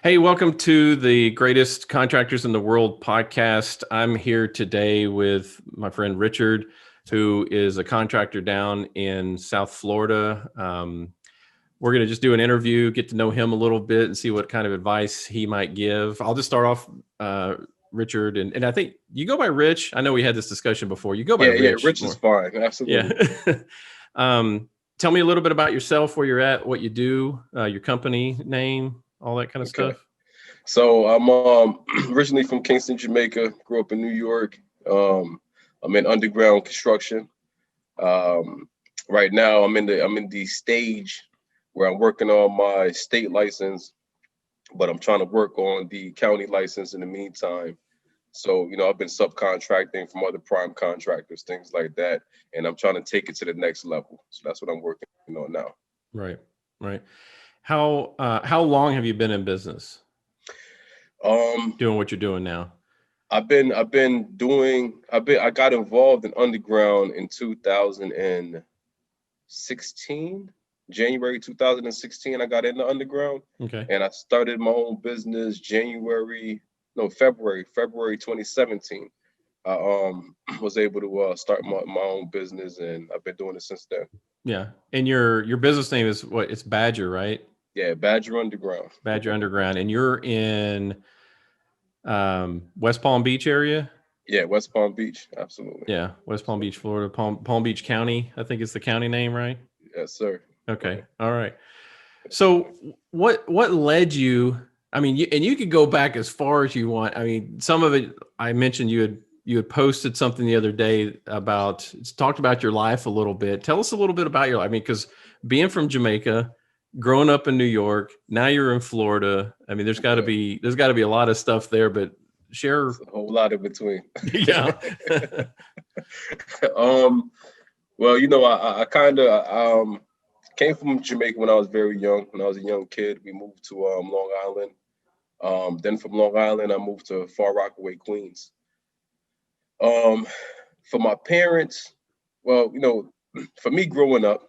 Hey, welcome to the Greatest Contractors in the World podcast. I'm here today with my friend Richard, who is a contractor down in South Florida. We're going to just do an interview, get to know him a little bit, and see what kind of advice he might give. I'll just start off, Richard, and I think you go by Rich. I know we had this discussion before. You go by Yeah, Rich Rich is more. fine. Yeah. Absolutely. Tell me a little bit about yourself, where you're at, what you do, your company name, all that kind of Okay. stuff. So I'm originally from Kingston, Jamaica. Grew up in New York. Um, I'm in underground construction. Um, right now, I'm in the stage where I'm working on my state license, but I'm trying to work on the county license in the meantime. So I've been subcontracting from other prime contractors, things like that, and I'm trying to take it to the next level. So that's what I'm working on now. Right, right. How long have you been in business Um, doing what you're doing now? I got involved in underground in 2016, January 2016. I got into underground Okay. and I started my own business February 2017. I was able to start my own business, and I've been doing it since then. Yeah. And your business name is what? It's Badger, right? Yeah, Badger Underground. Badger Underground. And you're in West Palm Beach area? Yeah, West Palm Beach, absolutely. Yeah, West Palm Beach, Florida. Palm Beach County, I think is the county name, right? Yes, sir. Okay. Right. All right. So what led you? I mean, you could go back as far as you want. I mean, some of it I mentioned you had posted something the other day about it's talked about your life a little bit. Tell us a little bit about your life. I mean, because being from Jamaica, growing up in New York, now you're in Florida. I mean, Yeah, there's got to be a lot of stuff there. But share, it's a whole lot in between. yeah, um, well, I kind of came from Jamaica when I was very young. When I was a young kid, we moved to Long Island. Then from Long Island, I moved to Far Rockaway, Queens. Um, for my parents, well, for me growing up,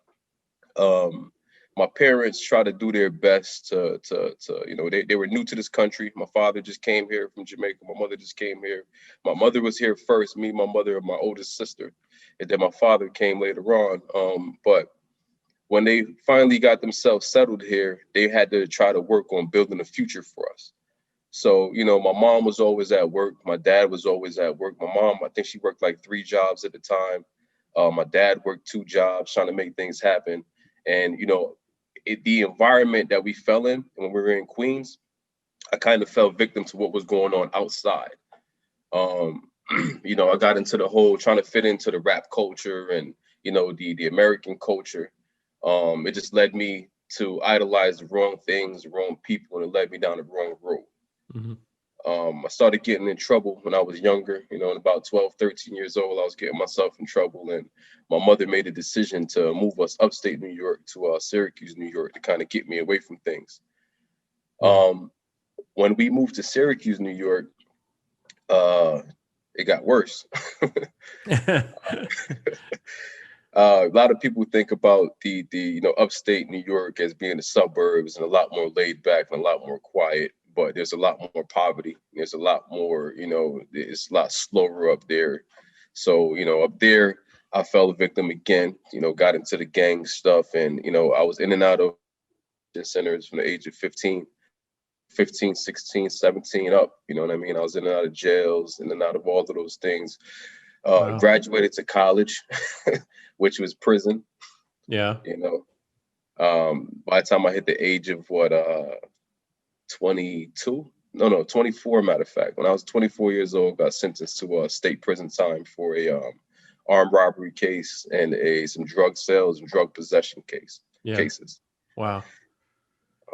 um, my parents tried to do their best they were new to this country. My father just came here from Jamaica. My mother just came here. My mother was here first, me, my mother, and my oldest sister. And then my father came later on. But when they finally got themselves settled here, they had to try to work on building a future for us. So, my mom was always at work. My dad was always at work. My mom, I think she worked like 3 jobs at the time. My dad worked 2 jobs trying to make things happen. And, the environment that we fell in when we were in Queens, I kind of fell victim to what was going on outside. Um, I got into the whole trying to fit into the rap culture and, the American culture. It just led me to idolize the wrong things, the wrong people, and it led me down the wrong road. hmm I started getting in trouble when I was younger, and about 12, 13 years old, I was getting myself in trouble. And my mother made a decision to move us upstate New York to Syracuse, New York, to kind of get me away from things. yeah, Um, when we moved to Syracuse, New York, uh, it got worse. A lot of people think about the upstate New York as being the suburbs and a lot more laid back and a lot more quiet, but there's a lot more poverty. There's a lot more, it's a lot slower up there. So up there, I fell a victim again. Got into the gang stuff, and I was in and out of centers from the age of 15, 15, 16, 17 up. You know what I mean? I was in and out of jails, in and out of all of those things. wow, Graduated to college, which was prison. yeah, You know, by the time I hit the age of 22, no, 24. Matter of fact, when I was 24 years old, got sentenced to a state prison time for a armed robbery case and a some drug sales and drug possession yeah, cases. wow.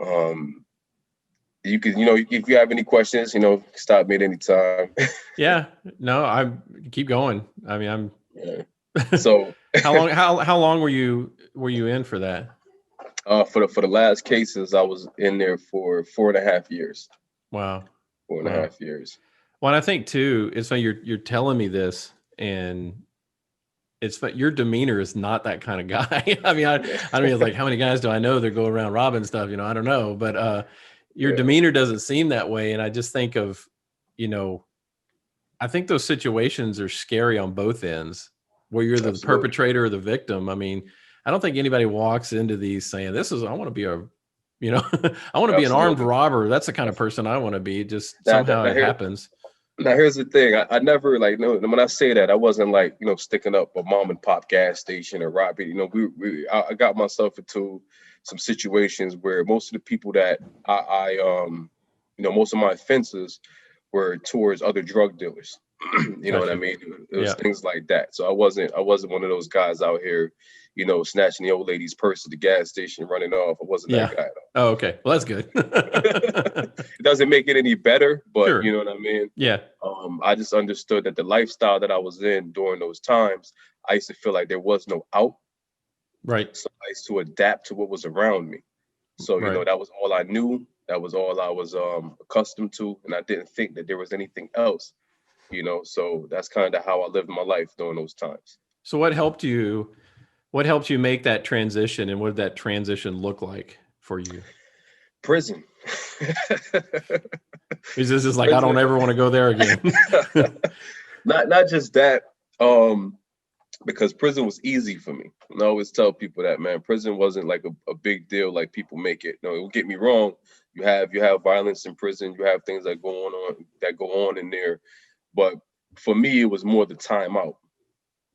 Um, you could, if you have any questions, stop me at any time. Yeah, no, I keep going. I mean, Yeah. I'm So how long were you in for that? for the last cases, I was in there for 4.5 years. Wow. Four and a Wow. half years. Well, and I think too, it's funny you're telling me this, and your demeanor is not that kind of guy. I mean, I Yeah. don't mean it's like how many guys do I know that go around robbing stuff, I don't know, but your demeanor doesn't seem that way. And I just think of, you know, I think those situations are scary on both ends, where you're the Absolutely. perpetrator or the victim. I mean, I don't think anybody walks into these saying, I want to be a, you know, I want to be an armed Absolutely. robber. That's the kind of person I want to be. Just Now, somehow it happens. now here's the thing. I never like no when I say that I wasn't like sticking up a mom and pop gas station or robbing. I got myself into some situations where most of the people that most of my offenses were towards other drug dealers. You know what I Gotcha. mean? It was Yeah. things like that. So I wasn't one of those guys out here, snatching the old lady's purse at the gas station, running off. I wasn't that Yeah. guy. Oh, okay. Well, that's good. It doesn't make it any better, but Sure. you know what I mean? Yeah. I just understood that the lifestyle that I was in during those times, I used to feel like there was no out. Right. So I used to adapt to what was around me. So, Right. that was all I knew. That was all I was accustomed to. And I didn't think that there was anything else, So that's kind of how I lived my life during those times. So what helped you? What helped you make that transition, and what did that transition look like for you? Prison. Is this is like, I don't Prison. ever want to go there again? Not just that. Because prison was easy for me. And I always tell people that, man, prison wasn't like a big deal like people make it. No, don't get me wrong. You have violence in prison. You have things that go on in there. But for me, it was more the time out.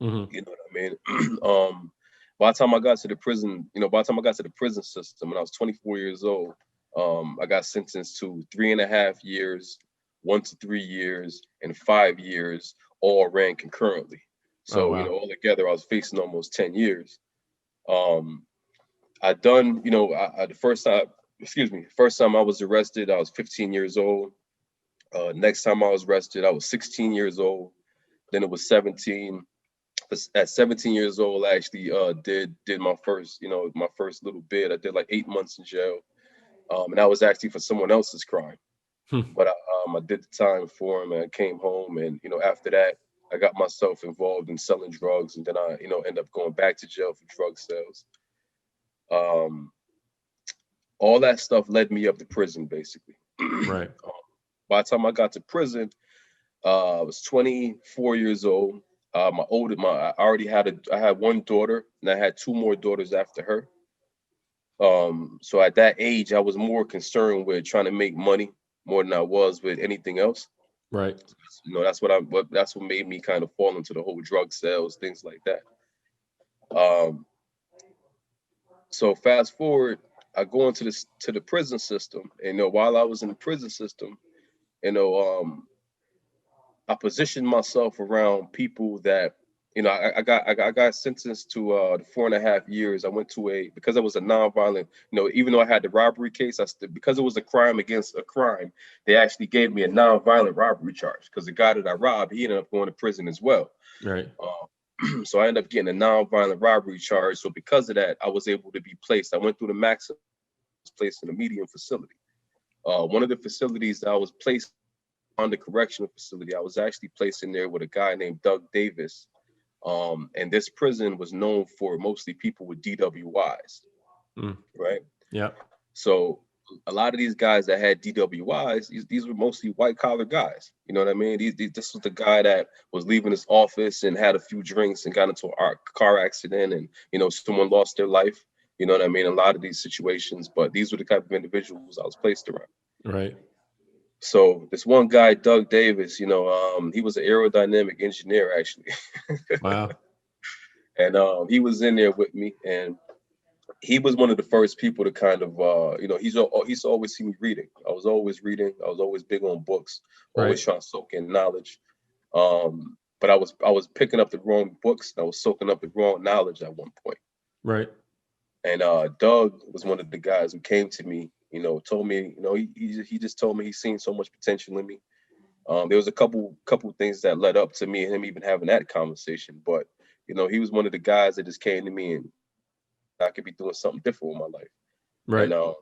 Hmm. You know what I mean? By the time I got to the prison, by the time I got to the prison system when I was 24 years old, I got sentenced to 3.5 years, 1 to 3 years, and 5 years, all ran concurrently. Oh, So, wow. altogether, I was facing almost 10 years. Um, I done, the first time I was arrested, I was 15 years old. Next time I was arrested, I was 16 years old. Then it was 17. At 17 years old, I actually did my first little bid. I did like 8 months in jail, and that was actually for someone else's crime. Hmm. But I did the time for him, and I came home, and after that, I got myself involved in selling drugs, and then I end up going back to jail for drug sales. Um, all that stuff led me up to prison, basically. Right. By the time I got to prison, I was 24 years old. I already I had one daughter, and I had two more daughters after her. So at that age, I was more concerned with trying to make money more than I was with anything else. Right. That's what made me kind of fall into the whole drug sales, things like that. Um, so fast forward, I go into the prison system, and while I was in the prison system, you know, um, I positioned myself around people that, I got sentenced to the 4.5 years. I went to because I was a nonviolent, even though I had the robbery case, because it was a crime against a crime, they actually gave me a nonviolent robbery charge because the guy that I robbed, he ended up going to prison as well. Right. So I ended up getting a nonviolent robbery charge. So because of that, I was able to be placed. I went through the maximum, placed in a medium facility. One of the facilities that I was placed on, the correctional facility, I was actually placed in there with a guy named Doug Davis. And this prison was known for mostly people with DWIs, Mm. right? Yeah. So a lot of these guys that had DWIs, these were mostly white collar guys. You know what I mean? This was the guy that was leaving his office and had a few drinks and got into a car accident, and someone lost their life. You know what I mean? A lot of these situations, but these were the type of individuals I was placed around. Right. So this one guy, Doug Davis, he was an aerodynamic engineer actually, Wow. and he was in there with me, and he was one of the first people to kind of, he's always seen me reading. I was always reading. I was always big on books, always Right. trying to soak in knowledge. But I was picking up the wrong books, and I was soaking up the wrong knowledge at one point. Right. And Doug was one of the guys who came to me, told me, he just told me he's seen so much potential in me. There was a couple things that led up to me and him even having that conversation, but he was one of the guys that just came to me and I could be doing something different with my life. And Right.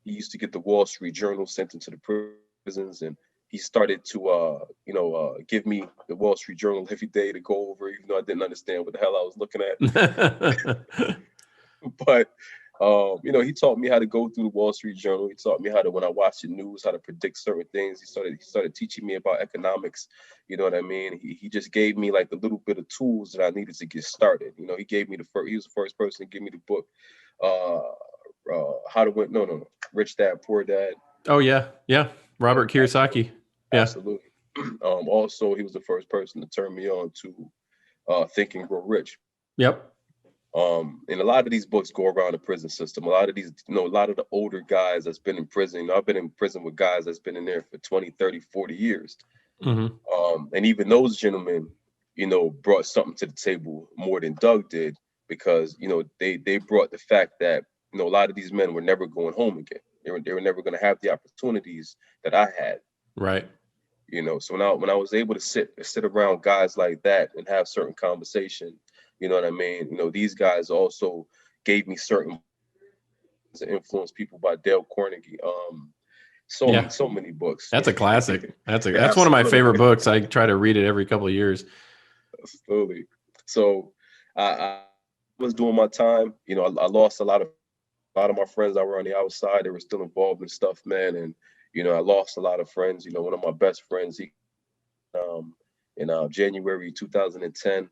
he used to get the Wall Street Journal sent into the prisons, and he started to, give me the Wall Street Journal every day to go over, even though I didn't understand what the hell I was looking at. But He taught me how to go through the Wall Street Journal. He taught me how to, when I watch the news, how to predict certain things. He started teaching me about economics. You know what I mean? He just gave me like the little bit of tools that I needed to get started. He gave me he was the first person to give me the book, How to Win. No, Rich Dad Poor Dad. Oh yeah, Robert Kiyosaki. Yeah, absolutely. Also, he was the first person to turn me on to Think and Grow Rich. Yep. And a lot of these books go around the prison system. A lot of these, a lot of the older guys that's been in prison. I've been in prison with guys that's been in there for 20, 30, 40 years. And even those gentlemen, brought something to the table more than Doug did, because, they brought the fact that, a lot of these men were never going home again. They were never going to have the opportunities that I had. Right. So when I was able to sit around guys like that and have certain conversation, you know what I mean? These guys also gave me certain to influence people by Dale Carnegie. So many books. That's a classic. That's one of my favorite books. I try to read it every couple of years. Absolutely. So I was doing my time. I lost a lot of my friends that were on the outside. They were still involved in stuff, man. And I lost a lot of friends. One of my best friends, he in January 2010.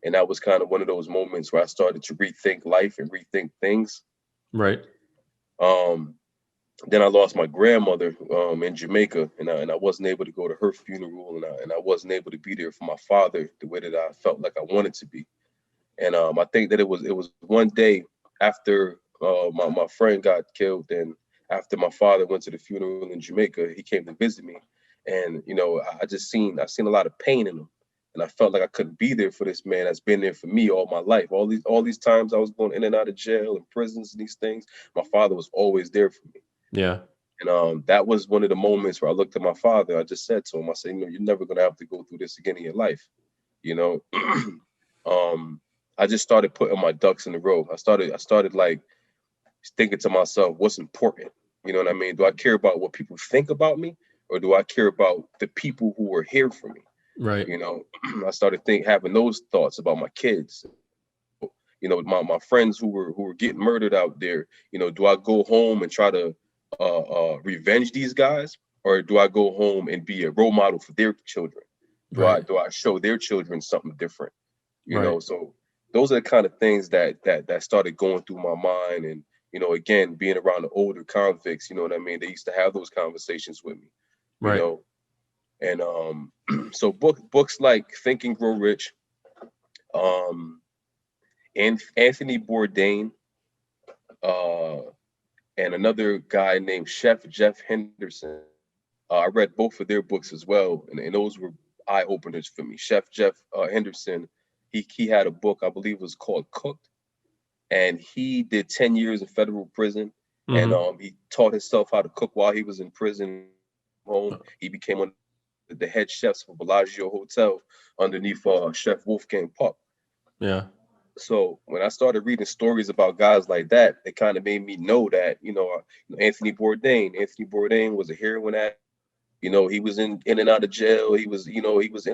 And that was kind of one of those moments where I started to rethink life and rethink things. Right. Then I lost my grandmother in Jamaica, and I wasn't able to go to her funeral, and I wasn't able to be there for my father the way that I felt like I wanted to be. And I think that it was one day after my friend got killed, and after my father went to the funeral in Jamaica, he came to visit me, and I seen a lot of pain in him. And I felt like I couldn't be there for this man that's been there for me all my life. All these times I was going in and out of jail and prisons and these things, my father was always there for me. Yeah. And that was one of the moments where I looked at my father. I just said to him, I said, you're never going to have to go through this again in your life. I just started putting my ducks in a row. I started like thinking to myself, what's important? You know what I mean? Do I care about what people think about me, or do I care about the people who are here for me? Right. I started having those thoughts about my kids. My friends who were getting murdered out there. Do I go home and try to revenge these guys, or do I go home and be a role model for their children? Do I show their children something different? So those are the kind of things that started going through my mind. And again, being around the older convicts, you know what I mean, they used to have those conversations with me. And so books like Think and Grow Rich, and Anthony Bourdain, and another guy named Chef Jeff Henderson. I read both of their books as well, and those were eye openers for me. Chef Jeff Henderson, he had a book, I believe it was called Cooked, and he did 10 years in federal prison. And he taught himself how to cook while he was in prison. He became one of the head chefs for Bellagio Hotel underneath Chef Wolfgang Puck. Yeah. So when I started reading stories about guys like that, it kind of made me know that, Anthony Bourdain was a heroin addict. He was in and out of jail. He was in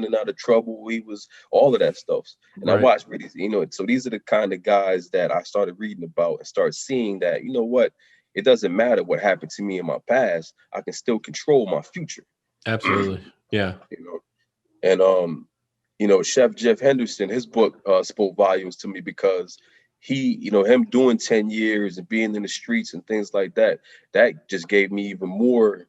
and out of trouble. He was all of that stuff. And I watched really, so these are the kind of guys that I started reading about and started seeing that, it doesn't matter what happened to me in my past. I can still control my future. Absolutely. Yeah. And Chef Jeff Henderson, his book spoke volumes to me, because he, him doing 10 years and being in the streets and things like that, that just gave me even more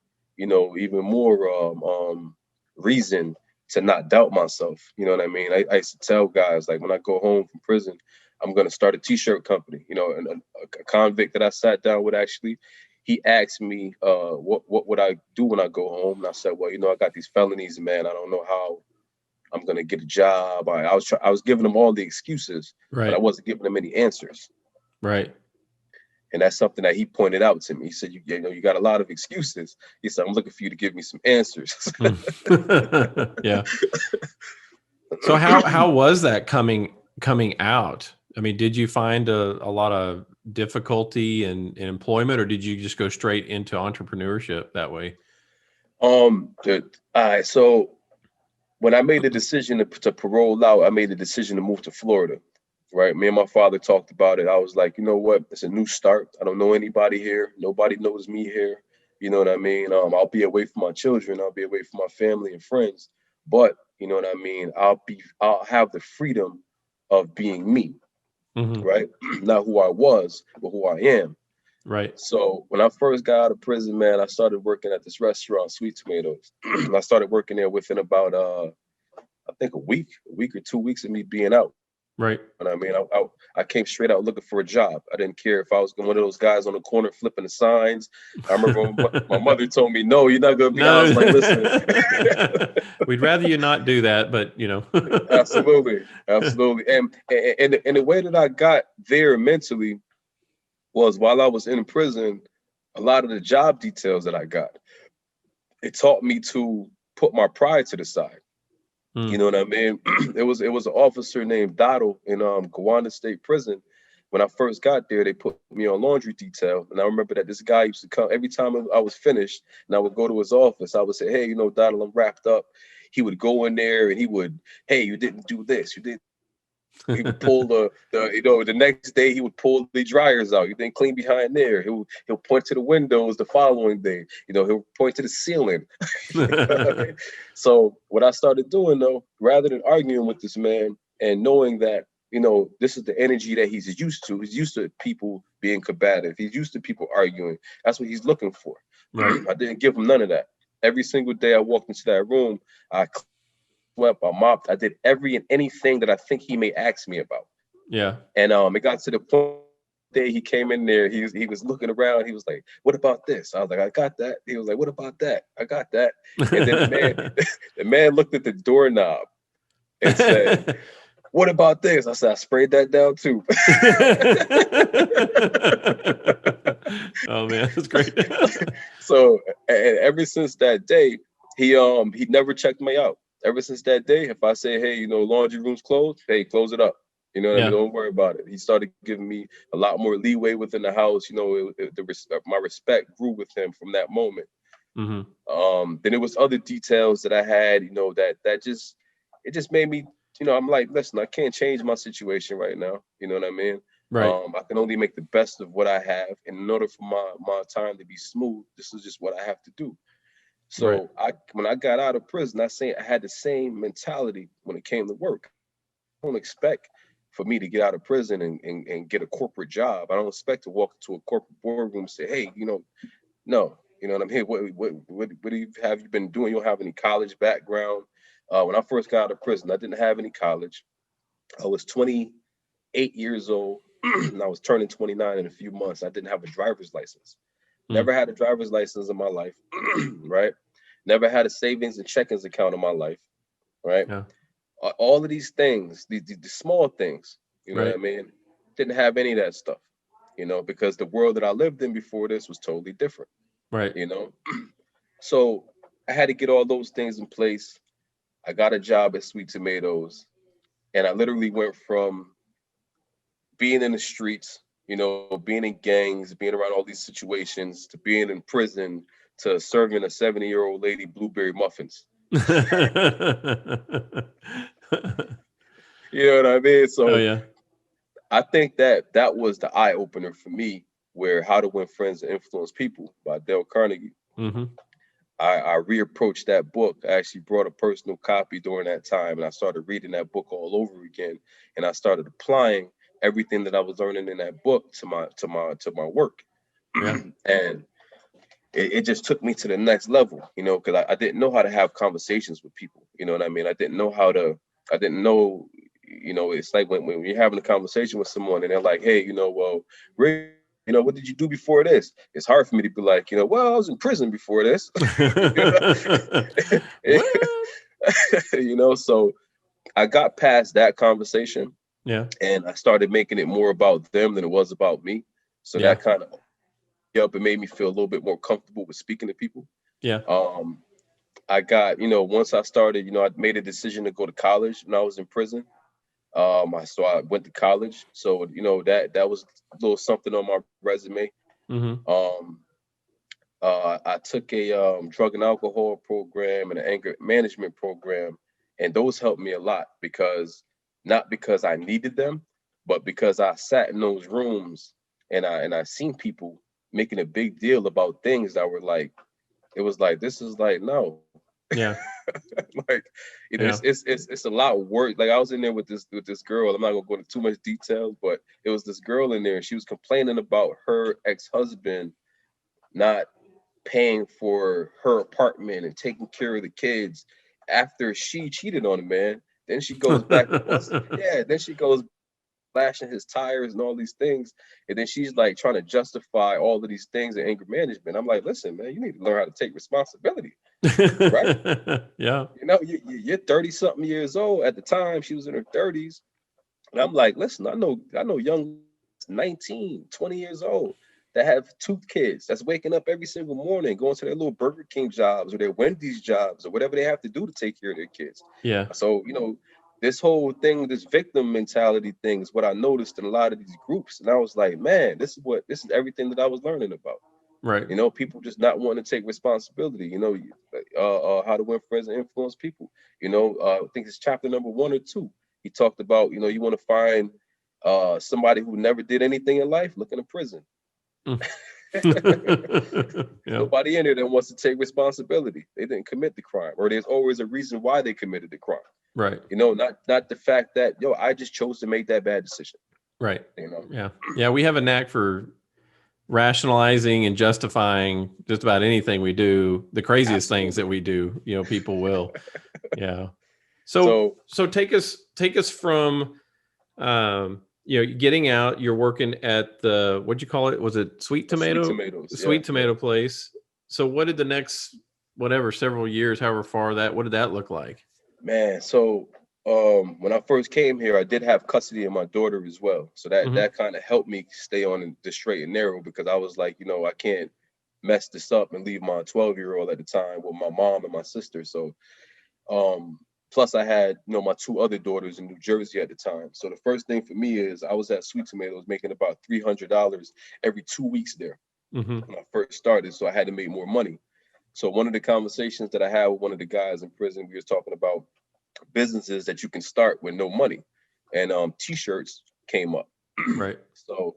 reason to not doubt myself. You know what I mean? I used to tell guys, like, when I go home from prison, I'm going to start a t-shirt company. And a convict that I sat down with, actually, he asked me, what would I do when I go home? And I said, well, I got these felonies, man. I don't know how I'm going to get a job. I was giving him all the excuses, but I wasn't giving him any answers. Right. And that's something that he pointed out to me. He said, you got a lot of excuses. He said, I'm looking for you to give me some answers. Yeah. So how was that coming out? I mean, did you find a lot of difficulty in employment, or did you just go straight into entrepreneurship that way? So when I made the decision to parole out, I made the decision to move to Florida. right? Me and my father talked about it. I was like, you know what? It's a new start. I don't know anybody here. Nobody knows me here. You know what I mean? I'll be away from my children. I'll be away from my family and friends. But you know what I mean? I'll have the freedom of being me, Hmm. right? Not who I was, but who I am. Right. So when I first got out of prison, man, I started working at this restaurant, Sweet Tomatoes. I started working there within about I think a week or 2 weeks of me being out. Right. And I mean, I came straight out looking for a job. I didn't care if I was one of those guys on the corner flipping the signs. I remember my mother told me, "No, you're not gonna be out." I No. was like, "Listen, We'd rather you not do that, but absolutely, absolutely." And the way that I got there mentally was while I was in prison. A lot of the job details that I got, it taught me to put my pride to the side. You Mm, know what I mean? It was an officer named Dotto in Gowanda State Prison. When I first got there, they put me on laundry detail, and I remember that this guy used to come every time I was finished, and I would go to his office. I would say, "Hey, Dotto, I'm wrapped up." He would go in there and he would, "Hey, you didn't do this. You did." He would pull the next day he would pull the dryers out. You didn't clean behind there. He'll point to the windows the following day. He'll point to the ceiling. You know what I mean? So what I started doing though, rather than arguing with this man and knowing that, this is the energy that he's used to. He's used to people being combative. He's used to people arguing. That's what he's looking for. right. I didn't give him none of that. Every single day I walked into that room, I swept, I mopped, I did every and anything that I think he may ask me about. Yeah. And it got to the point day he came in there, he was looking around, he was like, "What about this?" I was like, "I got that." He was like, "What about that?" I got that. And then the man the man looked at the doorknob and said, "What about this?" I said, "I sprayed that down too." Oh man, that's great. So and ever since that day, he never checked me out. Ever since that day, if I say, "Hey, laundry room's closed," hey, close it up. You know what I mean? Yeah. Don't worry about it. He started giving me a lot more leeway within the house. My respect grew with him from that moment. Hmm. Then there was other details that I had, that just it just made me, I'm like, listen, I can't change my situation right now. You know what I mean? Right. I can only make the best of what I have, and in order for my time to be smooth, this is just what I have to do. Right. So when I got out of prison, I had the same mentality when it came to work. I don't expect for me to get out of prison and get a corporate job. I don't expect to walk into a corporate boardroom and say, "Hey, no, you know what I mean? What have you been doing? You don't have any college background." When I first got out of prison, I didn't have any college. I was 28 years old, and I was turning 29 in a few months. I didn't have a driver's license. Mm, Never had a driver's license in my life, right? Never had a savings and checkings account in my life, right? yeah. All of these things, the small things, you know what Right. I mean? Didn't have any of that stuff, because the world that I lived in before this was totally different, Right. you know? So I had to get all those things in place. I got a job at Sweet Tomatoes, and I literally went from being in the streets, being in gangs, being around all these situations, to being in prison, to serving a 70-year-old lady blueberry muffins. You know what I mean? Oh So yeah. I think that was the eye opener for me, where How to Win Friends and Influence People by Dale Carnegie. Hmm. I reapproached that book. I actually brought a personal copy during that time, and I started reading that book all over again. And I started applying everything that I was learning in that book to my work, Yeah. and it just took me to the next level. Because I didn't know how to have conversations with people. You know what I mean? I didn't know. It's like when you're having a conversation with someone and they're like, "Hey, well, Rick, what did you do before this?" It's hard for me to be like, "Well, I was in prison before this." Well. So I got past that conversation Yeah. and I started making it more about them than it was about me. So Yeah. that kind of up and made me feel a little bit more comfortable with speaking to people. Yeah. Um, I got, once I started, I made a decision to go to college when I was in prison. I went to college. So, that was a little something on my resume. Hmm. Um, I took a drug and alcohol program and an anger management program, and those helped me a lot because not because I needed them, But because I sat in those rooms and I seen people making a big deal about things that were like, it was like, this is like, no. Yeah. Like, Yeah. it's a lot of work. Like, I was in there with this girl. I'm not gonna go into too much detail, but it was this girl in there, and she was complaining about her ex-husband not paying for her apartment and taking care of the kids after she cheated on a man. Then she goes back and bust. Yeah, then she goes slashing his tires and all these things. And then she's like trying to justify all of these things in anger management. I'm like, listen, man, you need to learn how to take responsibility, right? Yeah. You know, you're 30 something years old. At the time, she was in her 30s. And I'm like, listen, I know young 19, 20 years old that have two kids that's waking up every single morning, going to their little Burger King jobs or their Wendy's jobs or whatever they have to do to take care of their kids. Yeah. So, this whole thing, this victim mentality thing is what I noticed in a lot of these groups. And I was like, man, this is everything that I was learning about. Right. People just not wanting to take responsibility. How to win friends and influence people. I think it's chapter number 1 or 2. He talked about, you want to find somebody who never did anything in life, look in a prison. Mm. There's Yeah. nobody in there that wants to take responsibility. They didn't commit the crime, or there's always a reason why they committed the crime. Right. Not the fact that I just chose to make that bad decision. Right. You know, Yeah. Yeah. We have a knack for rationalizing and justifying just about anything we do, the craziest things that absolutely. we do, people will. Yeah. So So take us from getting out, you're working at the, what'd you call it? Was it Sweet sweet Tomato? tomatoes, The yeah, Sweet yeah. Tomato place. So what did the next whatever several years, however far that, what did that look like? Man, so when I first came here, I did have custody of my daughter as well. So that Hmm. that kind of helped me stay on the straight and narrow because I was like, I can't mess this up and leave my 12-year-old at the time with my mom and my sister. So um plus I had, my two other daughters in New Jersey at the time. So the first thing for me is I was at Sweet Tomatoes making about $300 every 2 weeks there Hmm. when I first started. So I had to make more money. So one of the conversations that I had with one of the guys in prison, we was talking about businesses that you can start with no money, and t-shirts came up. Right. So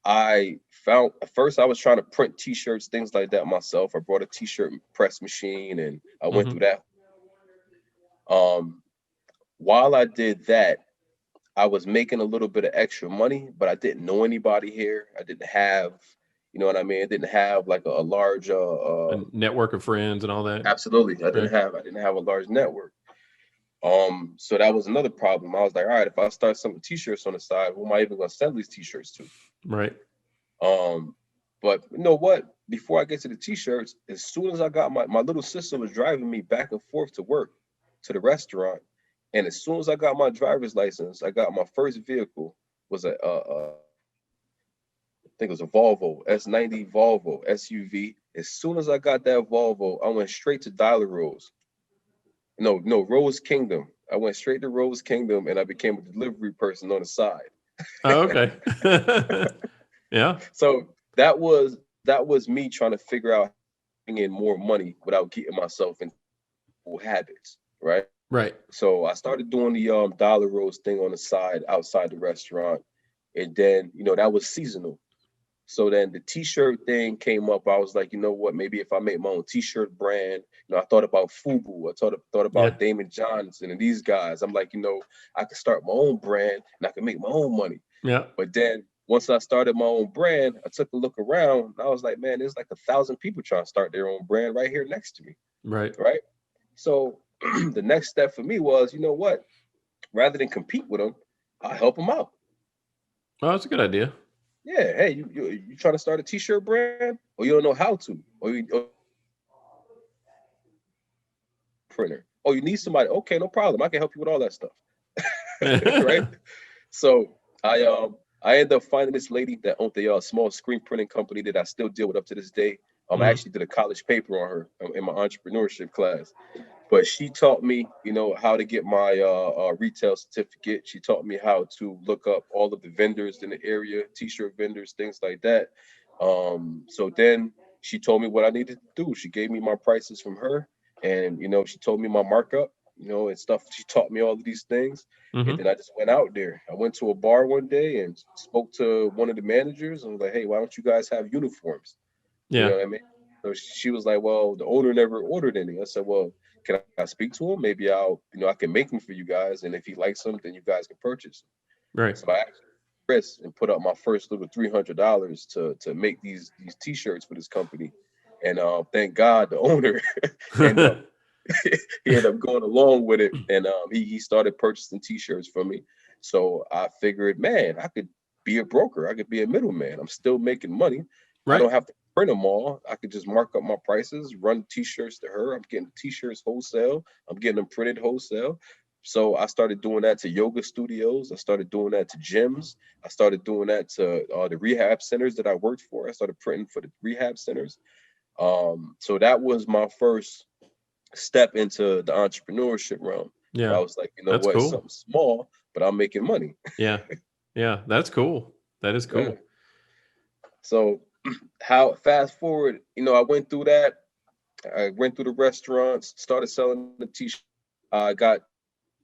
I found, at first I was trying to print t-shirts, things like that myself. I brought a t-shirt press machine and I went Hmm. through that. um while I did that, I was making a little bit of extra money, but I didn't know anybody here. I didn't have, you know what I mean, I didn't have like a large A network of friends and all that. absolutely, I didn't Right. have I didn't have a large network. So that was another problem. I was like, all right, if I start selling t-shirts on the side, who am I even gonna sell these t-shirts to? Right. Um, but you know what? Before I get to the t-shirts, as soon as I got my little sister was driving me back and forth to work, to the restaurant, and as soon as I got my driver's license, I got my first vehicle was I think it was a Volvo S90 Volvo SUV. As soon as I got that Volvo, I went straight to Dollar Rose. No, no, Rose Kingdom. I went straight to Rose Kingdom and I became a delivery person on the side. Oh, okay. Yeah. So that was me trying to figure out how to bring in more money without getting myself into habits, right? Right. So I started doing the dollar rose thing on the side outside the restaurant, and then that was seasonal. So then the t-shirt thing came up. I was like, you know what? Maybe if I make my own t-shirt brand, I thought about Fubu. I thought Yeah. about Damon Johnson and these guys. I'm like, I could start my own brand and I can make my own money. Yeah. But then once I started my own brand, I took a look around and I was like, man, there's like 1,000 people trying to start their own brand right here next to me, Right. right? So the next step for me was, you know what? Rather than compete with them, I'll help them out. Well, that's a good idea. Yeah, hey, you trying to start a t-shirt brand, or you don't know how to, or printer. Oh, you need somebody. Okay, no problem. I can help you with all that stuff. Right? So I ended up finding this lady that owned a small screen printing company that I still deal with up to this day. I Mhm. actually did a college paper on her in my entrepreneurship class. But she taught me, how to get my retail certificate. She taught me how to look up all of the vendors in the area, t-shirt vendors, things like that. So then she told me what I needed to do. She gave me my prices from her, and she told me my markup. and stuff. She taught me all of these things. And Mm-hmm. then I just went out there. I went to a bar one day and spoke to one of the managers and was like, hey, why don't you guys have uniforms? You Yeah. know what I mean? So she was like, well, the owner never ordered any. I said, well, can I speak to him? Maybe I can make them for you guys. And if he likes them, then you guys can purchase them. Right. So I actually Chris and put up my first little $300 to make these t-shirts for this company. And thank God the owner ended up he ended up going along with it, and he started purchasing T-shirts from me. So I figured, man, I could be a broker. I could be a middleman. I'm still making money. I Right. don't have to print them all. I could just mark up my prices, run T-shirts to her. I'm getting T-shirts wholesale. I'm getting them printed wholesale. So I started doing that to yoga studios. I started doing that to gyms. I started doing that to the rehab centers that I worked for. I started printing for the rehab centers. So that was my first step into the entrepreneurship realm. Where Yeah. I was like, you know That's what, it's cool. something small, but I'm making money. Yeah. Yeah. That's cool. That is Yeah. cool. So how fast forward, I went through that. I went through the restaurants, started selling the t-shirt. I got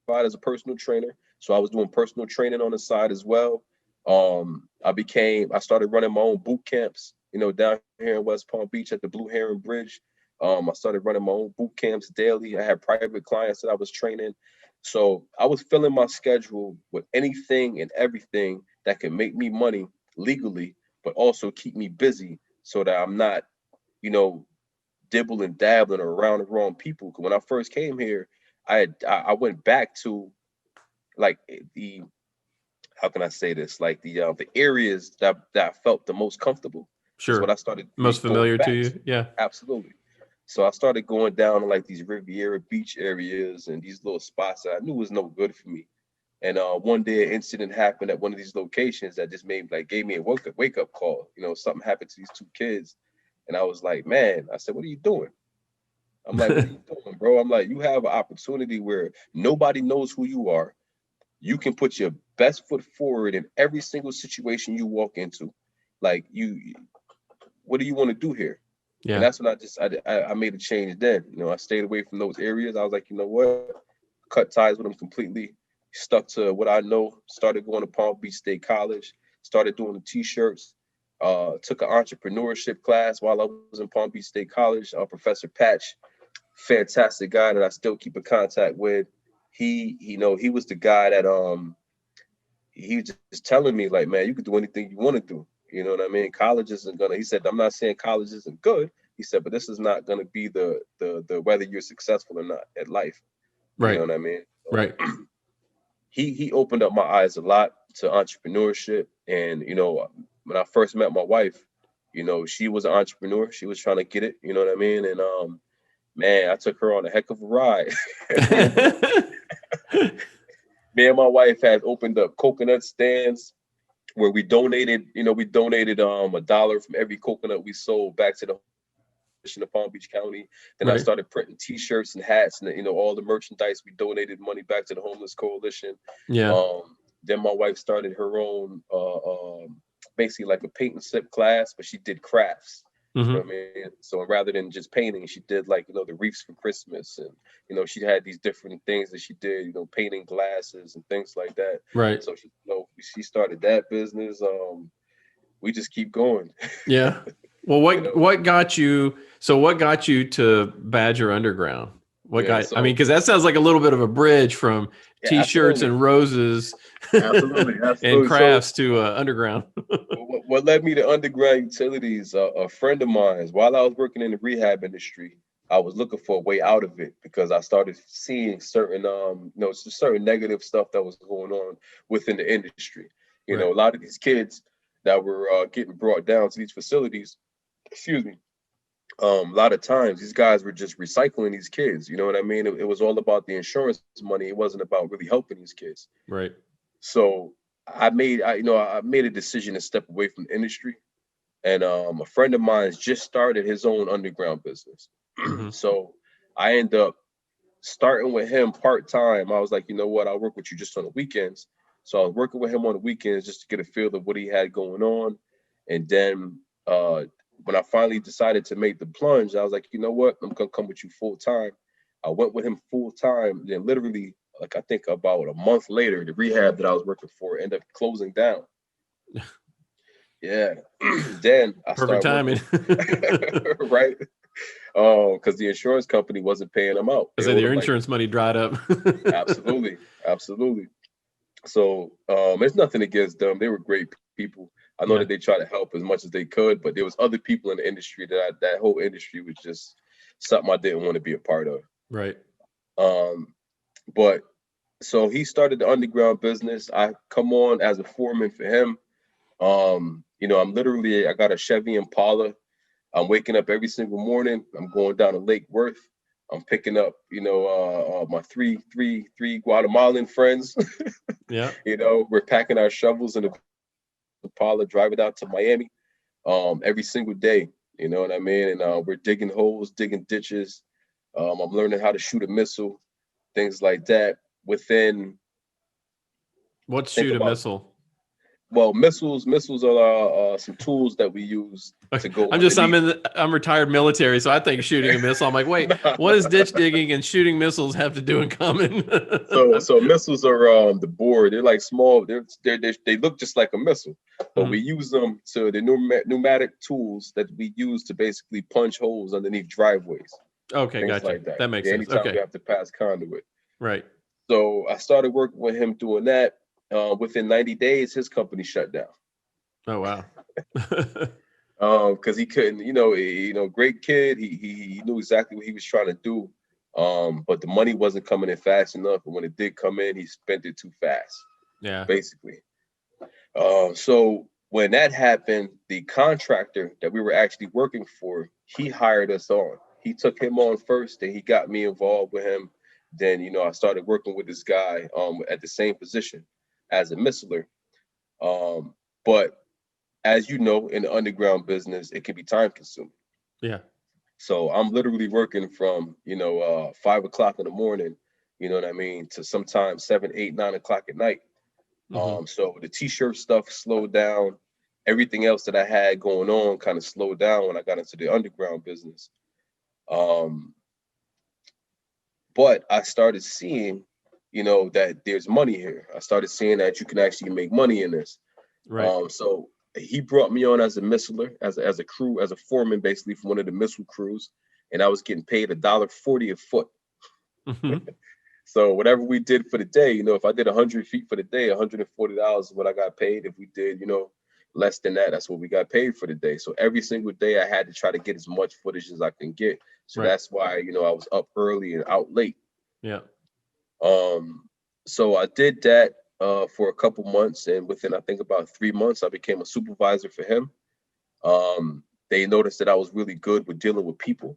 certified as a personal trainer. So I was doing personal training on the side as well. I started running my own boot camps, down here in West Palm Beach at the Blue Heron Bridge. I started running my own boot camps daily. I had private clients that I was training. So I was filling my schedule with anything and everything that could make me money legally, but also keep me busy so that I'm not, you know, dibble and dabbling around the wrong people. 'Cause when I first came here, I went back to like the how can I say this, like the areas that I felt the most comfortable is what Sure. I started Most going familiar to back to. you. Yeah. Absolutely. So I started going down to like these Riviera beach areas and these little spots that I knew was no good for me. And one day an incident happened at one of these locations that just gave me a wake up call. Something happened to these two kids. And I was like, man, I said, what are you doing? I'm like, what are you doing, bro? I'm like, you have an opportunity where nobody knows who you are. You can put your best foot forward in every single situation you walk into. Like, what do you want to do here? And Yeah. that's when I made a change then. I stayed away from those areas. I was like, you know what? Cut ties with them completely. Stuck to what I know. Started going to Palm Beach State College. Started doing the t-shirts. Took an entrepreneurship class while I was in Palm Beach State College. Professor Patch, fantastic guy that I still keep in contact with. He was the guy that he was just telling me like, man, you can do anything you want to do. You know what I mean? College isn't gonna. He said, I'm not saying college isn't good. He said, but this is not gonna be the whether you're successful or not at life. You know Right. what I mean? So Right. he opened up my eyes a lot to entrepreneurship, and when I first met my wife, she was an entrepreneur. She was trying to get it. You know what I mean? And man, I took her on a heck of a ride. me and me and my wife had opened up coconut stands where we donated $1 from every coconut we sold back to the in Palm Beach County. Then I Right. started printing T-shirts and hats, and all the merchandise. We donated money back to the homeless coalition. Yeah. Then my wife started her own, basically like a paint and sip class, but she did crafts. You know Hmm. what I mean? So rather than just painting, she did like the wreaths for Christmas, and she had these different things that she did. Painting glasses and things like that. Right. So she started that business. We just keep going. Yeah. Well, you what know. what got you? So, what got you to Badger Underground? What Yeah. got? I mean, So because that sounds like a little bit of a bridge from yeah, T-shirts absolutely. and roses Absolutely, and absolutely. So crafts to Underground. what led me to underground utilities? A friend of mine, while I was working in the rehab industry, I was looking for a way out of it because I started seeing certain, just certain negative stuff that was going on within the industry. A Right. lot of these kids that were getting brought down to these facilities, excuse me, a lot of times these guys were just recycling these kids. You know what I mean? It was all about the insurance money. It wasn't about really helping these kids. Right. So I made a decision to step away from the industry, and a friend of mine just started his own underground business. Hmm. So I end up starting with him part time. I was like, you know what, I'll work with you just on the weekends. So I was working with him on the weekends just to get a feel of what he had going on, and then when I finally decided to make the plunge, I was like, you know what, I'm gonna come with you full time. I went with him full time. Then literally, like I think about a month later, the rehab that I was working for ended up closing down. Yeah. Then I Perfect started working, timing. right? Because the insurance company wasn't paying them out. I They say owed their them like insurance money dried up. absolutely, absolutely. So it's nothing against them. They were great people. I know Yeah. that they tried to help as much as they could, but there was other people in the industry that whole industry was just something I didn't want to be a part of. Right. Um, but so he started the underground business. I come on as a foreman for him. I got a Chevy Impala. I'm waking up every single morning. I'm going down to Lake Worth. I'm picking up, my three Guatemalan friends. Yeah. We're packing our shovels in the Impala, drive it out to Miami, every single day. You know what I mean? And we're digging holes, digging ditches. I'm learning how to shoot a missile, things like that. Within, What's think shoot a about missile? well, missiles are some tools that we use Okay. to go I'm underneath. I'm retired military, so I think shooting a missile. I'm like, wait, Nah, what does nah. ditch digging and shooting missiles have to do in common? So missiles are the board. They're like small. They look just like a missile, but we Mhm. use them to the pneumatic tools that we use to basically punch holes underneath driveways, Okay, things gotcha. like that. That makes Yeah, sense. anytime we Okay, have to pass conduit. right. So I started working with him doing that. Within 90 days, his company shut down. Oh wow. Because he couldn't, great kid. He knew exactly what he was trying to do. But the money wasn't coming in fast enough, and when it did come in, he spent it too fast, Yeah. basically. So when that happened, the contractor that we were actually working for, he hired us on. He took him on first, and he got me involved with him. Then, I started working with this guy at the same position as a missiler. Um, but as you know, in the underground business, it can be time consuming. Yeah. So I'm literally working from 5 o'clock in the morning, you know what I mean, to sometimes 7, 8, 9 o'clock at night. Hmm. So the t-shirt stuff slowed down. Everything else that I had going on kind of slowed down when I got into the underground business. Um, but I started seeing, that there's money here. I started seeing that you can actually make money in this. Right. So he brought me on as a missiler, as a crew, as a foreman, basically from one of the missile crews, and I was getting paid $1.40 a foot. Hmm. So whatever we did for the day, if I did 100 feet for the day, $140 is what I got paid. If we did, less than that, that's what we got paid for the day. So every single day I had to try to get as much footage as I can get. So Right. that's why, I was up early and out late. Yeah. Um, so I did that for a couple months, and within I think about 3 months, I became a supervisor for him. They noticed that I was really good with dealing with people,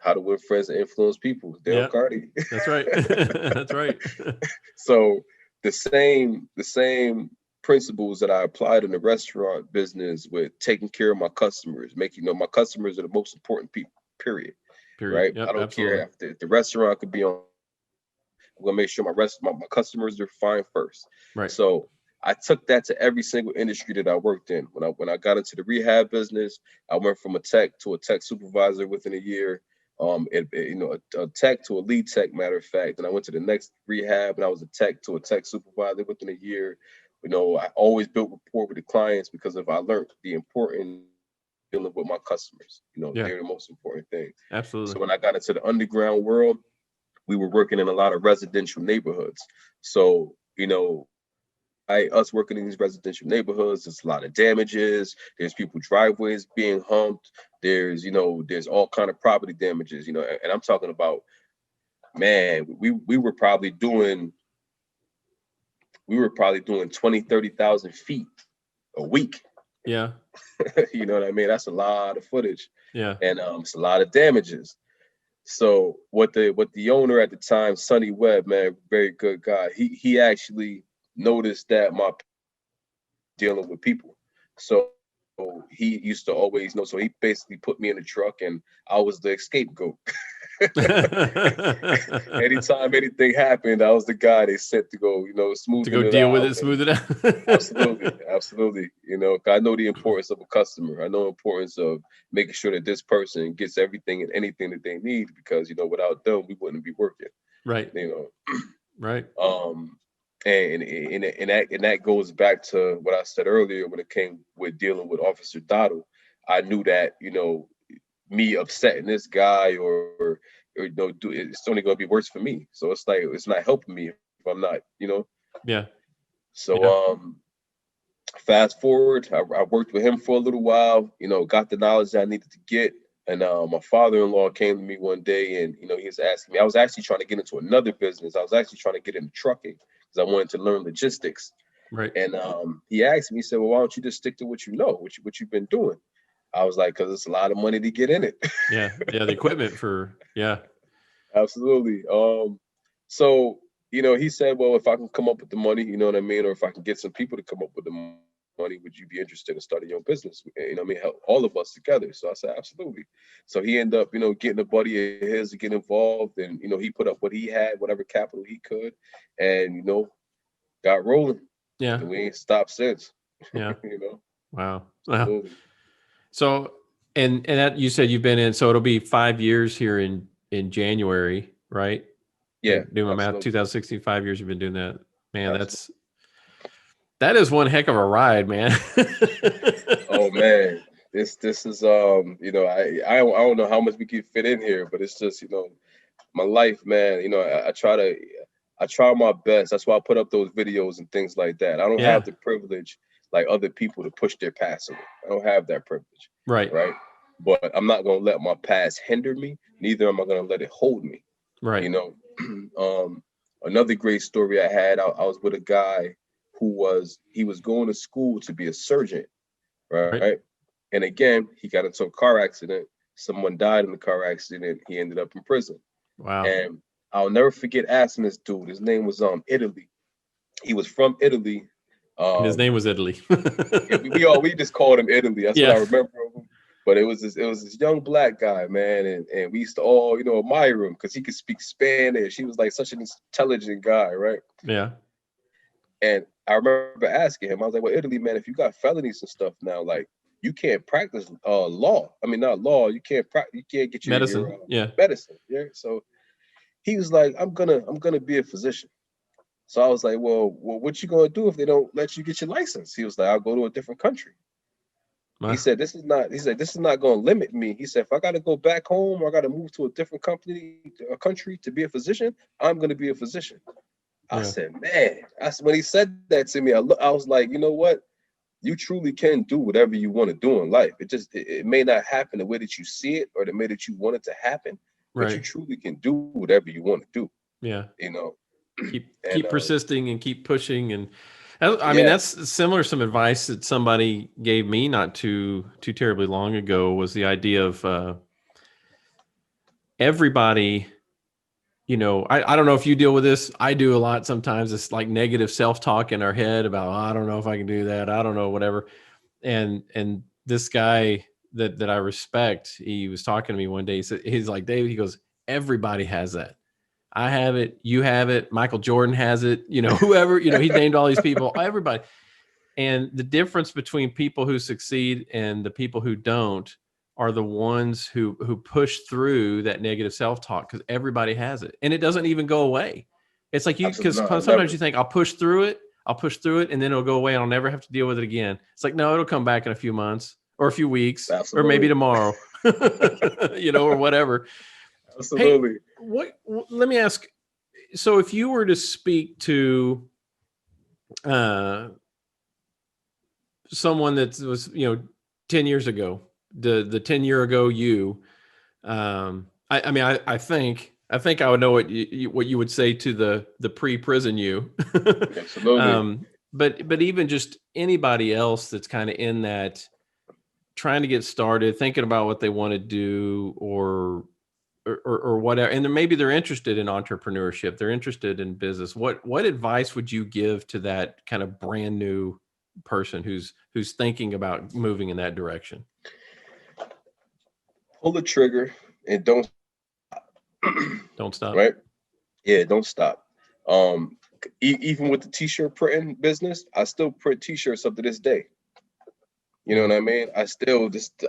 how to win friends and influence people. Dale Yeah. Cardi. That's right. That's right. So the same principles that I applied in the restaurant business with taking care of my customers, making my customers are the most important people, period. Period. Right? I Yep. don't care Absolutely. if the restaurant could be on. I'm gonna make sure my customers are fine first. Right. So I took that to every single industry that I worked in. When I got into the rehab business, I went from a tech to a tech supervisor within a year. A tech to a lead tech, matter of fact. And I went to the next rehab, and I was a tech to a tech supervisor within a year. I always built rapport with the clients because if I learned the important dealing with my customers, Yeah. they're the most important thing. Absolutely. So when I got into the underground world, we were working in a lot of residential neighborhoods. So, us working in these residential neighborhoods, there's a lot of damages. There's people driveways being humped. There's all kind of property damages. And I'm talking about, man, we were probably doing 20, 30,000 feet a week. Yeah. You know what I mean? That's a lot of footage, Yeah. and it's a lot of damages. So what the owner at the time, Sonny Webb, man, very good guy. He actually noticed that my dealing with people. So he used to always know. So he basically put me in the truck, and I was the scapegoat. Anytime anything happened, I was the guy they sent to go, To go smoothing it deal with out. it, And smooth it out. absolutely, absolutely. 'Cause I know the importance of a customer. I know the importance of making sure that this person gets everything and anything that they need, because without them, we wouldn't be working. Right. You know, Right. um, and that goes back to what I said earlier when it came with dealing with Officer Dottle. I knew that me upsetting this guy, or it's only going to be worse for me. So it's like it's not helping me if I'm not. Yeah. So Yeah. fast forward, I worked with him for a little while. Got the knowledge that I needed to get. And my father-in-law came to me one day, and he was asking me. I was actually trying to get into another business. I was actually trying to get into trucking because I wanted to learn logistics. Right. And he asked me, he said, "Well, why don't you just stick to what you know, what you've been doing?" I was like, "Because it's a lot of money to get in it." Yeah. Yeah. The equipment yeah. Absolutely. So he said, "Well, if I can come up with the money, you know what I mean, or if I can get some people to come up with the money, would you be interested in starting your own business? You know what I mean, help all of us together." So I said, "Absolutely." So he ended up, getting a buddy of his to get involved, and he put up what he had, whatever capital he could, and got rolling, Yeah. and we ain't stopped since. Yeah. you know, Wow. Wow. absolutely. So, and that you said you've been in, so it'll be 5 years here in January, right? Yeah, Do my math, absolutely, 2016, 5 years you've been doing that. Man, absolutely. that is one heck of a ride, man. Oh man, this is I don't know how much we can fit in here, but it's just my life, man. I try my best. That's why I put up those videos and things like that. I don't Yeah. have the privilege like other people to push their past away. I don't have that privilege, Right. right? But I'm not gonna let my past hinder me. Neither am I gonna let it hold me. You Right. know, um, another great story I had. I was with a guy he was going to school to be a surgeon, Right. right? And again, he got into a car accident. Someone died in the car accident. He ended up in prison. Wow. And I'll never forget asking this dude. His name was Italy. He was from Italy. And his Um, name was Italy. yeah, we just called him Italy. That's what I Yeah. remember of him. But it was this young black guy, man, and we used to all admire him because he could speak Spanish. He was like such an intelligent guy, right? Yeah. And I remember asking him, I was like, "Well, Italy, man, if you got felonies and stuff now, like you can't practice law. I mean, not law. You can't get your Medicine. Yeah. medicine." Yeah. So he was like, I'm gonna be a physician." So I was like, well, what you gonna do if they don't let you get your license? He was like, "I'll go to a different country." He Wow. said, this is not gonna limit me. He said, if I gotta go back home or I gotta move to a different a country to be a physician, I'm gonna be a physician. I Yeah. said, man, when he said that to me, I was like, you know what? You truly can do whatever you want to do in life. It may not happen the way that you see it or the way that you want it to happen, but you Right. truly can do whatever you want to do, Yeah. you know. And Keep persisting and keep pushing. And I mean, yeah, that's similar. Some advice that somebody gave me not too terribly long ago was the idea of everybody. I don't know if you deal with this. I do a lot sometimes. It's like negative self-talk in our head about, "Oh, I don't know if I can do that. I don't know, whatever." And this guy that I respect, he was talking to me one day. He said, he's like, "David," he goes, "Everybody has that. I have it. You have it. Michael Jordan has it. Whoever, he named all these people, everybody." And the difference between people who succeed and the people who don't are the ones who push through that negative self-talk, because everybody has it. And it doesn't even go away. It's like absolutely because not. sometimes Never. you think, I'll push through it, and then it'll go away and I'll never have to deal with it again. It's like, no, it'll come back in a few months or a few weeks or maybe Absolutely. tomorrow, or whatever. Hey, Absolutely. let me ask. So if you were to speak to uh, someone that was 10 years ago, the 10-year ago you, I mean, I think I would know what you would say to the pre-prison you. Absolutely. But even just anybody else that's kind of in that, trying to get started, thinking about what they want to do, or whatever, and then maybe they're interested in entrepreneurship, they're interested in business. What advice would you give to that kind of brand new person who's thinking about moving in that direction? Pull the trigger and don't. Don't stop. Right? Yeah, don't stop. Um, Even with the t-shirt printing business, I still print t-shirts up to this day. You know what I mean? I still just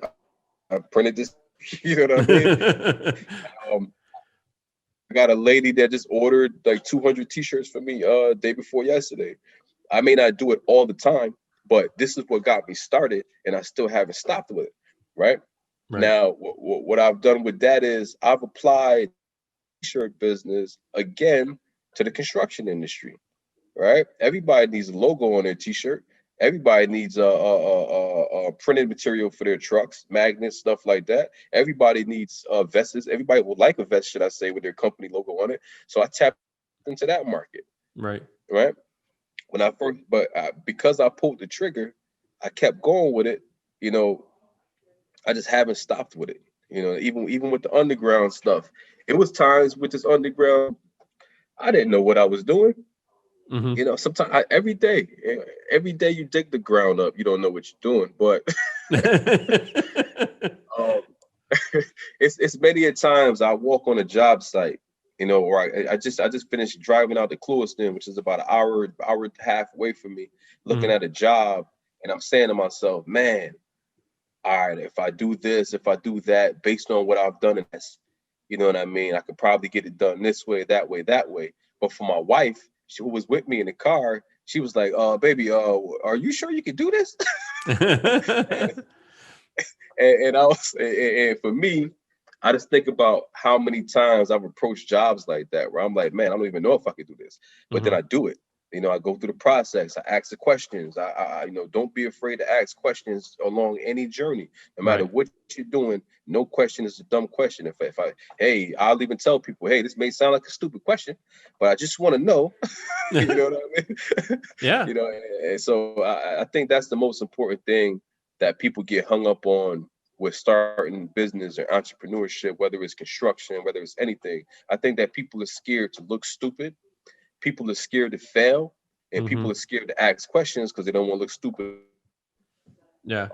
I printed this. You know what I mean? Um, I got a lady that just ordered like 200 t-shirts for me day before yesterday. I may not do it all the time, but this is what got me started, and I still haven't stopped with it. Right Right. now, what I've done with that is I've applied t-shirt business again to the construction industry. Right? Everybody needs a logo on their t-shirt. Everybody needs a printed material for their trucks, magnets, stuff like that. Everybody needs vests. Everybody would like a vest, should I say, with their company logo on it. So I tapped into that market, Right. right? When I first, but because I pulled the trigger, I kept going with it. You know, I just haven't stopped with it. You know, even with the underground stuff, it was times with this underground, I didn't know what I was doing. Mm-hmm. You know, sometimes every day you dig the ground up, you don't know what you're doing. But um, it's many a times I walk on a job site, you know, or I just finished driving out to Clewiston, which is about an hour and a half away from me, looking Mm-hmm. at a job, and I'm saying to myself, man, all right, if I do this, if I do that, based on what I've done in this, you know what I mean? I could probably get it done this way, that way, that way. But for my wife, who was with me in the car, she was like, baby, are you sure you can do this? And I was, and for me, I just think about how many times I've approached jobs like that where I'm like, man, I don't even know if I could do this, but then Mm-hmm. I do it. You know, I go through the process. I ask the questions. You know, don't be afraid to ask questions along any journey, no matter Right. what you're doing. No question is a dumb question. Hey, I'll even tell people, hey, this may sound like a stupid question, but I just want to know. You know what I mean? Yeah. You know, and so I think that's the most important thing that people get hung up on with starting business or entrepreneurship, whether it's construction, whether it's anything. I think that people are scared to look stupid, people are scared to fail, and Mm-hmm. people are scared to ask questions because they don't want to look stupid. Yeah.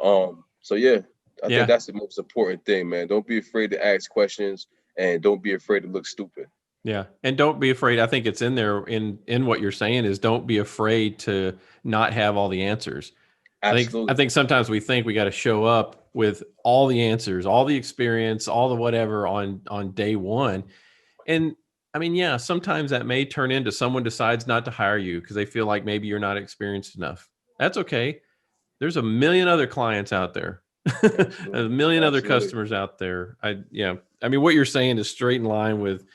So yeah, I think Yeah. that's the most important thing, man. Don't be afraid to ask questions and don't be afraid to look stupid. Yeah. And don't be afraid. I think it's in there in what you're saying is don't be afraid to not have all the answers. I Absolutely. think sometimes we think we got to show up with all the answers, all the experience, all the whatever on day one. And I mean, yeah, sometimes that may turn into someone decides not to hire you because they feel like maybe you're not experienced enough. That's okay. There's a million other clients out there. A Absolutely. million other Absolutely. customers out there. I mean, what you're saying is straight in line with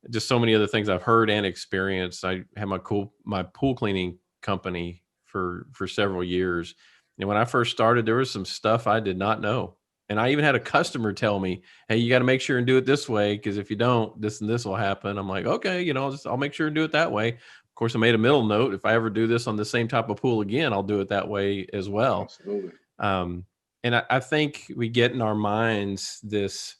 just so many other things I've heard and experienced. I had my pool cleaning company for several years. And when I first started, there was some stuff I did not know. And I even had a customer tell me, "Hey, you got to make sure and do it this way because if you don't, this and this will happen." I'm like, "Okay, I'll make sure and do it that way." Of course, I made a middle note. If I ever do this on the same type of pool again, I'll do it that way as well. Absolutely. Um, and I think we get in our minds this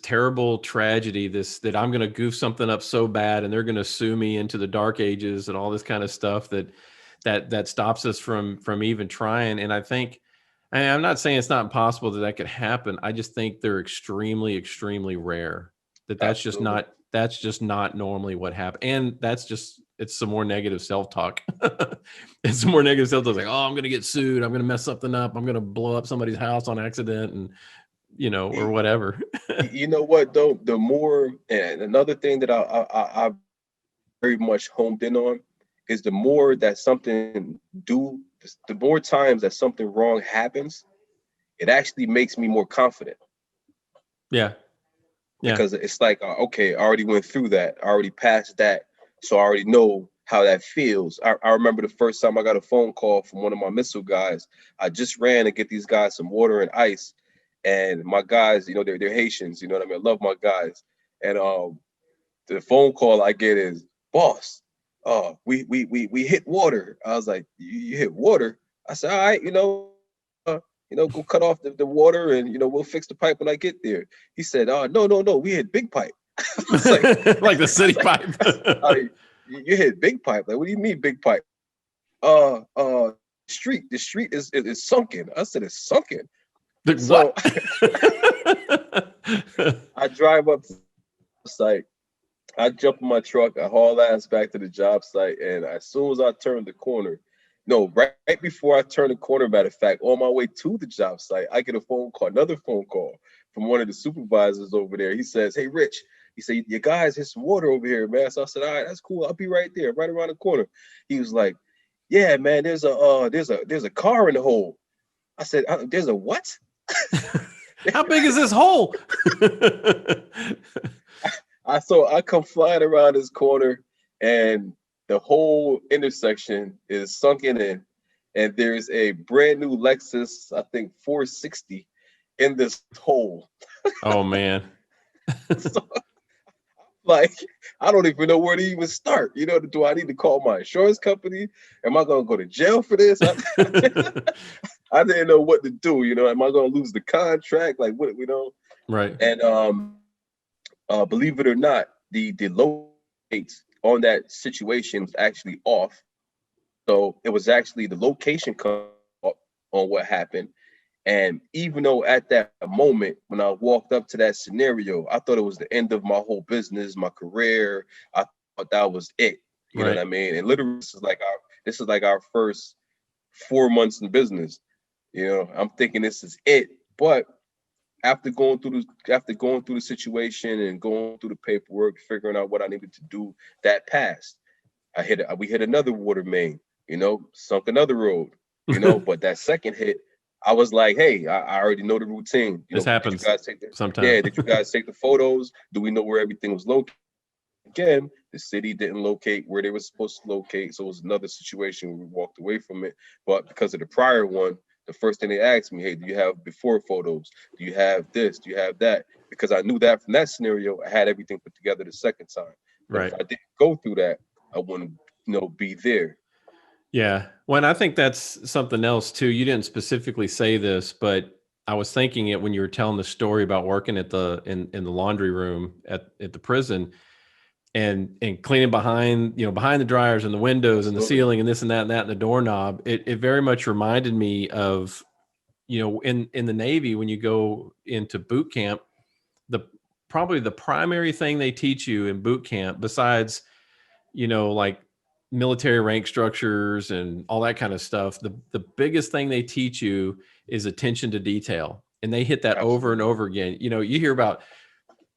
terrible tragedy, this that I'm going to goof something up so bad and they're going to sue me into the dark ages and all this kind of stuff that stops us from even trying. And I think, and I'm not saying it's not impossible that could happen. I just think they're extremely, extremely rare. Absolutely. That's just not normally what happens. And it's some more negative self-talk. It's some more negative self-talk. Like, oh, I'm going to get sued. I'm going to mess something up. I'm going to blow up somebody's house on accident and, or whatever. You know what though? The more, and another thing that I very much homed in on is the more that something do, the more times that something wrong happens, it actually makes me more confident Yeah. Yeah. because it's like, okay, I already went through that, I already passed that, so I already know how that feels. I remember the first time I got a phone call from one of my missile guys. I just ran to get these guys some water and ice, and my guys, they're Haitians, you know what I mean? I love my guys, and the phone call I get is, boss, we hit water. I was like, you hit water? I said, all right, go cut off the water and we'll fix the pipe when I get there. He said, no, we hit big pipe. I was like, Like the city like, pipe. you hit big pipe. Like, what do you mean big pipe? The street is sunken. I said, it's sunken. Like, So what? I drive up site. I jump in my truck, I haul ass back to the job site, and as soon as I turn the corner, no, right before I turn the corner, matter of fact, on my way to the job site, I get a phone call, another phone call from one of the supervisors over there. He says, "Hey, Rich," he said, "your guys hit some water over here, man." So I said, "All right, that's cool. I'll be right there, right around the corner." He was like, "Yeah, man, there's a car in the hole." I said, "There's a what?" How big is this hole? I come flying around this corner, and the whole intersection is sunken in, and there's a brand new Lexus, I think 460, in this hole. Oh man. So, like, I don't even know where to even start. Do I need to call my insurance company? Am I gonna go to jail for this? I didn't know what to do. Am I gonna lose the contract? Like, what? Right. And believe it or not, the locate on that situation was actually off. So it was actually the location on what happened. And even though at that moment when I walked up to that scenario, I thought it was the end of my whole business, my career. I thought that was it. You know Right. what I mean? And literally, this is like our first 4 months in business. I'm thinking this is it, but after going through the situation and going through the paperwork, figuring out what I needed to do, that passed. We hit another water main, sunk another road, but that second hit, I was like, hey, I already know the routine. This Did you happens guys sometimes. did you guys take the photos? Do we know where everything was located? Again, the city didn't locate where they were supposed to locate. So it was another situation where we walked away from it. But because of the prior one, the first thing they asked me, hey, do you have before photos? Do you have this? Do you have that? Because I knew that from that scenario, I had everything put together the second time. But Right. if I didn't go through that, I wouldn't, be there. Yeah. Well, and I think that's something else too. You didn't specifically say this, but I was thinking it when you were telling the story about working at in the laundry room at the prison and cleaning behind the dryers and the windows and the Absolutely. ceiling and this and that and that and the doorknob. It very much reminded me of, in the Navy when you go into boot camp, the probably the primary thing they teach you in boot camp, besides like military rank structures and all that kind of stuff, the biggest thing they teach you is attention to detail. And they hit that over and Absolutely. over again. You hear about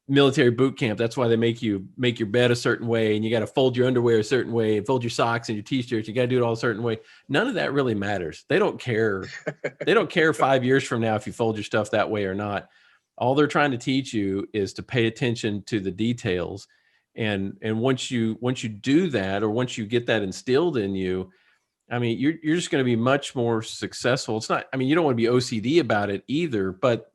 military boot camp. That's why they make you make your bed a certain way, and you got to fold your underwear a certain way, and fold your socks and your t-shirts. You got to do it all a certain way. None of that really matters. They don't care. They don't care 5 years from now if you fold your stuff that way or not. All they're trying to teach you is to pay attention to the details. And once you do that, or once you get that instilled in you, I mean, you're just going to be much more successful. It's not, I mean, you don't want to be OCD about it either, but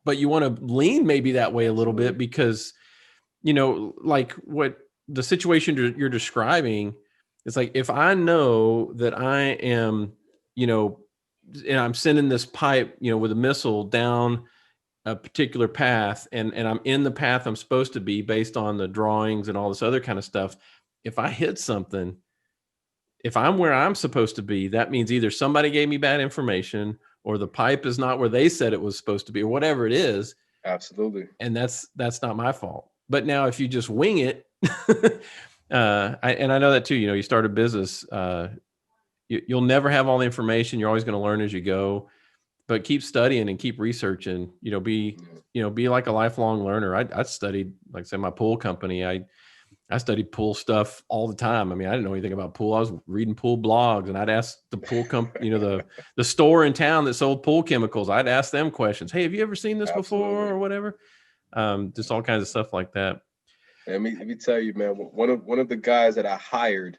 you want to lean maybe that way a little Absolutely. bit, because like what the situation you're describing is, like, if I know that I am, and I'm sending this pipe, with a missile down a particular path, and I'm in the path I'm supposed to be based on the drawings and all this other kind of stuff. If I hit something, if I'm where I'm supposed to be, that means either somebody gave me bad information, or the pipe is not where they said it was supposed to be, or whatever it is. Absolutely. And that's not my fault. But now if you just wing it, and I know that too, you start a business, you'll never have all the information. You're always going to learn as you go, but keep studying and keep researching, be like a lifelong learner. I studied, like I said, my pool company. I studied pool stuff all the time. I mean, I didn't know anything about pool. I was reading pool blogs, and I'd ask the pool company, the store in town that sold pool chemicals. I'd ask them questions. Hey, have you ever seen this before, Absolutely. or whatever? Just all kinds of stuff like that. Let me tell you, man. One of the guys that I hired,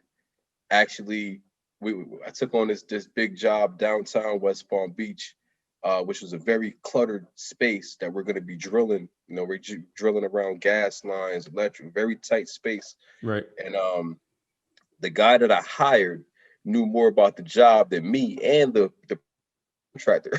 actually, I took on this big job downtown West Palm Beach, which was a very cluttered space that we're going to be drilling. We're drilling around gas lines, electric, very tight space. Right. And the guy that I hired knew more about the job than me and the contractor.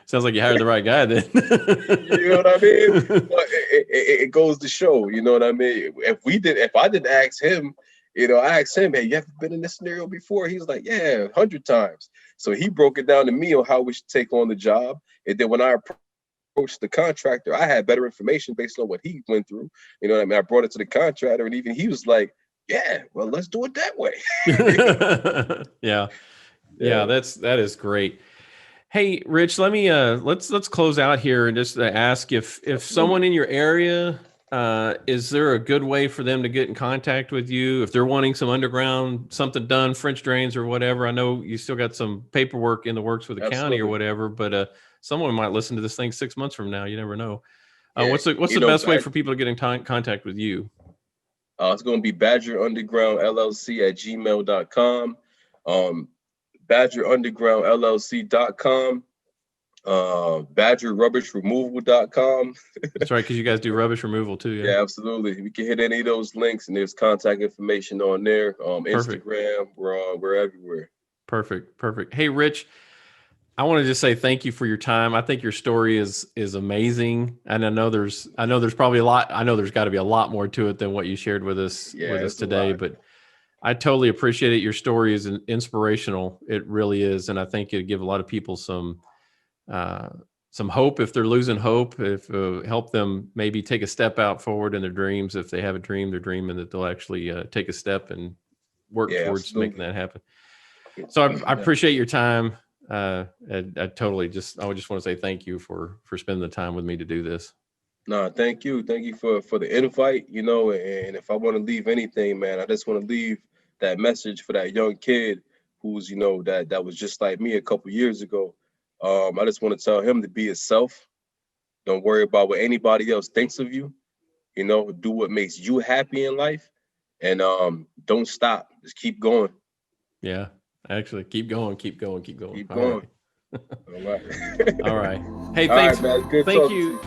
Sounds like you hired the right guy then. You know what I mean? But it goes to show, you know what I mean? If I didn't ask him, I asked him, hey, you ever been in this scenario before? He's like, yeah, 100 times. So he broke it down to me on how we should take on the job. And then when I approached the contractor, I had better information based on what he went through. You know what I mean? I brought it to the contractor, and even he was like, "Yeah, well, let's do it that way." Yeah. Yeah, that is great. Hey, Rich, let me let's close out here and just ask if someone in your area, is there a good way for them to get in contact with you if they're wanting some underground something done, French drains or whatever? I know you still got some paperwork in the works with the county or whatever, but someone might listen to this thing 6 months from now. You never know. What's the best way for people to get in contact with you? It's going to be badgerundergroundllc@gmail.com. badgerundergroundllc.com. badgerrubbishremoval.com. That's right, because you guys do rubbish removal too. Yeah, absolutely. We can hit any of those links, and there's contact information on there. Instagram, we're everywhere. Perfect. Hey, Rich, I want to just say thank you for your time. I think your story is amazing, and I know there's probably a lot. I know there's got to be a lot more to it than what you shared with us today. But I totally appreciate it. Your story is inspirational. It really is, and I think it'd give a lot of people some hope if they're losing hope. If help them maybe take a step out forward in their dreams. If they have a dream, they're dreaming that they'll actually take a step and work towards making that happen. So I appreciate your time. I just want to say thank you for spending the time with me to do this. No, thank you for the invite. And if I want to leave anything, man, I just want to leave that message for that young kid who's that was just like me a couple years ago. I just want to tell him to be himself. Don't worry about what anybody else thinks of you. Do what makes you happy in life, and don't stop. Just keep going. Yeah. Actually, keep going. All right. All right. Hey, All thanks. right, man. Good thank you.